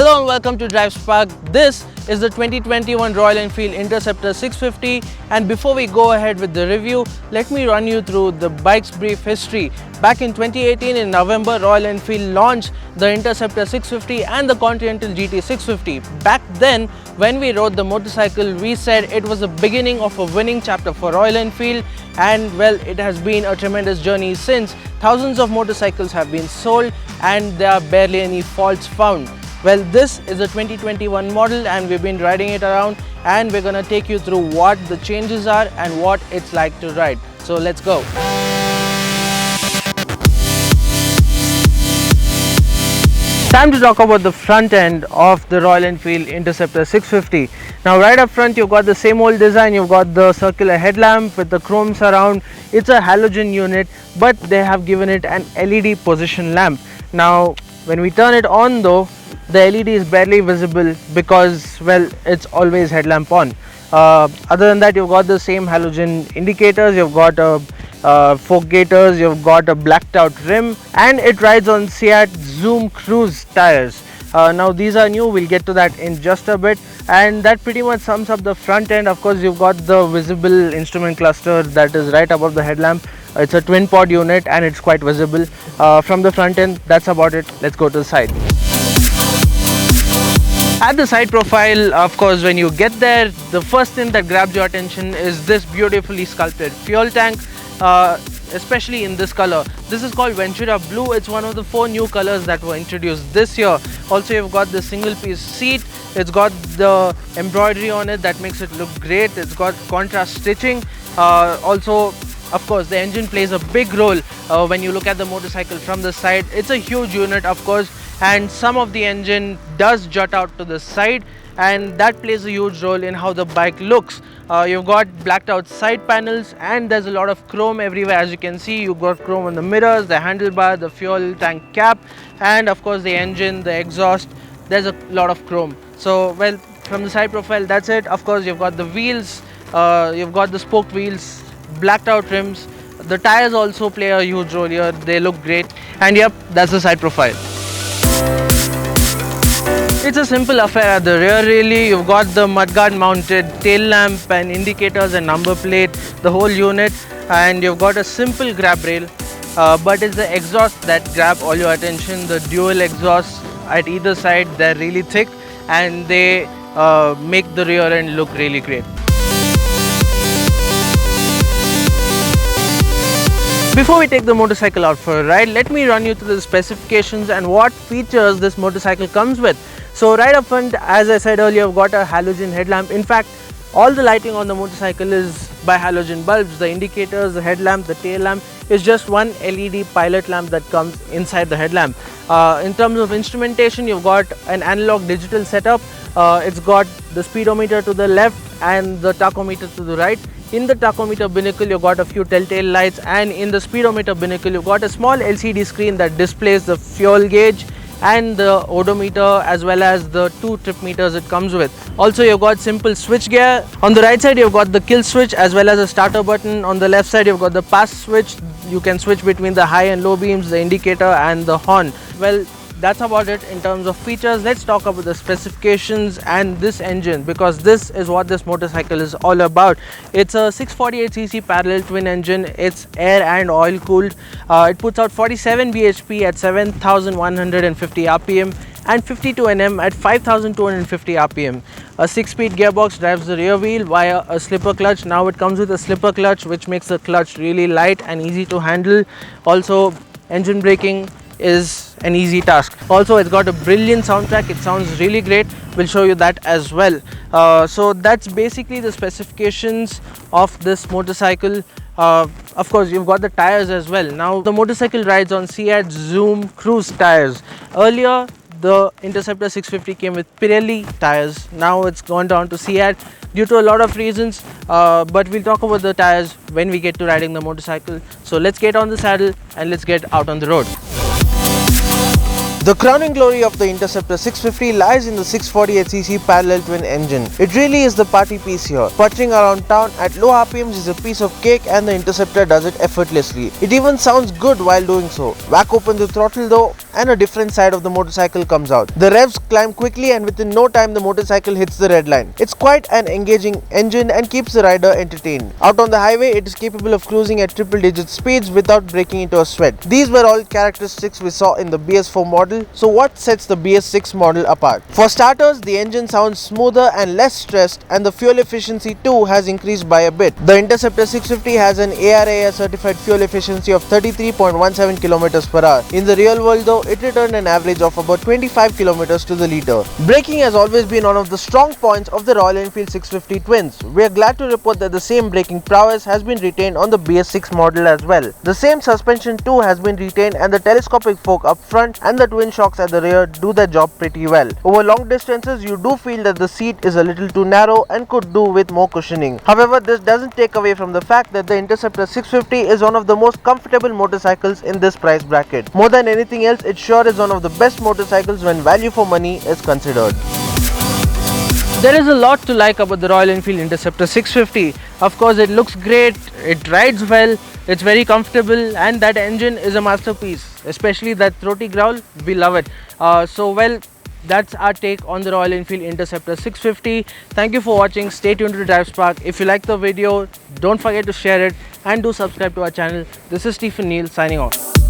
Hello and welcome to DriveSpark. This is the 2021 Royal Enfield Interceptor 650, and before we go ahead with the review, let me run you through the bike's brief history. Back in 2018 in November, Royal Enfield launched the Interceptor 650 and the Continental GT 650. Back then, when we rode the motorcycle, we said it was the beginning of a winning chapter for Royal Enfield, and well, it has been a tremendous journey since. Thousands of motorcycles have been sold and there are barely any faults found. Well, this is a 2021 model and we've been riding it around, and we're gonna take you through what the changes are and what it's like to ride. So let's go. Time to talk about the front end of the Royal Enfield Interceptor 650. Now right up front you've got the same old design. You've got the circular headlamp with the chrome surround. It's a halogen unit, but they have given it an LED position lamp. Now when we turn it on though, the LED is barely visible because, well, it's always headlamp on. Other than that, you've got the same halogen indicators, you've got fork gaiters, you've got a blacked out rim, and it rides on Seat Zoom Cruise tires. Now these are new, we'll get to that in just a bit, and that pretty much sums up the front end. Of course, you've got the visible instrument cluster that is right above the headlamp. It's a twin pod unit and it's quite visible. From the front end, that's about it. Let's go to the side. At the side profile, of course, when you get there, the first thing that grabs your attention is this beautifully sculpted fuel tank, especially in this color. This is called Ventura Blue. It's one of the 4 new colors that were introduced this year. Also, you've got the single piece seat. It's got the embroidery on it that makes it look great. It's got contrast stitching. Also, of course, the engine plays a big role when you look at the motorcycle from the side. It's a huge unit, of course, and some of the engine does jut out to the side, and that plays a huge role in how the bike looks. You've got blacked out side panels and there's a lot of chrome everywhere. As you can see, you've got chrome on the mirrors, the handlebar, the fuel tank cap, and of course the engine, the exhaust. There's a lot of chrome. So, well, from the side profile, that's it. Of course, you've got the wheels, you've got the spoked wheels, blacked out rims. The tires also play a huge role here. They look great, and yep, that's the side profile. It's a simple affair at the rear really. You've got the mudguard mounted tail lamp and indicators and number plate, the whole unit, and you've got a simple grab rail, but it's the exhaust that grab all your attention. The dual exhausts at either side, they're really thick and they make the rear end look really great. Before we take the motorcycle out for a ride, let me run you through the specifications and what features this motorcycle comes with. So right up front, as I said earlier, I've got a halogen headlamp. In fact, all the lighting on the motorcycle is by halogen bulbs. The indicators, the headlamp, the tail lamp is just one LED pilot lamp that comes inside the headlamp. In terms of instrumentation, you've got an analog digital setup. It's got the speedometer to the left and the tachometer to the right. In the tachometer binnacle, you've got a few telltale lights, and in the speedometer binnacle, you've got a small LCD screen that displays the fuel gauge and the odometer as well as the 2 trip meters it comes with. Also, you've got simple switch gear. On the right side, you've got the kill switch as well as a starter button. On the left side, you've got the pass switch. You can switch between the high and low beams, the indicator and the horn. Well, that's about it in terms of features. Let's talk about the specifications and this engine, because this is what this motorcycle is all about. It's a 648cc parallel twin engine. It's air and oil cooled. It puts out 47 bhp at 7150 rpm and 52 Nm at 5250 rpm. A 6-speed gearbox drives the rear wheel via a slipper clutch. Now it comes with a slipper clutch, which makes the clutch really light and easy to handle. Also, engine braking is an easy task. Also, it's got a brilliant soundtrack. It sounds really great. We'll show you that as well. So that's basically the specifications of this motorcycle. Of course, you've got the tires as well. Now the motorcycle rides on Seat Zoom Cruise tires. Earlier, the Interceptor 650 came with Pirelli tires. Now it's gone down to Seat due to a lot of reasons, but we'll talk about the tires when we get to riding the motorcycle. So let's get on the saddle and let's get out on the road. The crowning glory of the Interceptor 650 lies in the 648cc parallel twin engine. It really is the party piece here. Puttering around town at low RPMs is a piece of cake, and the Interceptor does it effortlessly. It even sounds good while doing so. Whack open the throttle though, and a different side of the motorcycle comes out. The revs climb quickly, and within no time the motorcycle hits the red line. It's quite an engaging engine and keeps the rider entertained. Out on the highway, it is capable of cruising at triple digit speeds without breaking into a sweat. These were all characteristics we saw in the BS4 model. So what sets the BS6 model apart? For starters, the engine sounds smoother and less stressed, and the fuel efficiency too has increased by a bit. The Interceptor 650 has an ARAS certified fuel efficiency of 33.17 km per hour. In the real world though, it returned an average of about 25 km to the litre. Braking has always been one of the strong points of the Royal Enfield 650 twins. We are glad to report that the same braking prowess has been retained on the BS6 model as well. The same suspension too has been retained, and the telescopic fork up front and the twin shocks at the rear do their job pretty well. Over long distances, you do feel that the seat is a little too narrow and could do with more cushioning. However, this doesn't take away from the fact that the Interceptor 650 is one of the most comfortable motorcycles in this price bracket. More than anything else, it sure is one of the best motorcycles when value for money is considered. There is a lot to like about the Royal Enfield Interceptor 650. Of course, it looks great, it rides well, it's very comfortable, and that engine is a masterpiece. Especially that throaty growl, we love it. That's our take on the Royal Enfield Interceptor 650. Thank you for watching. Stay tuned to DriveSpark. If you like the video, don't forget to share it and do subscribe to our channel. This is Stephen Neal signing off.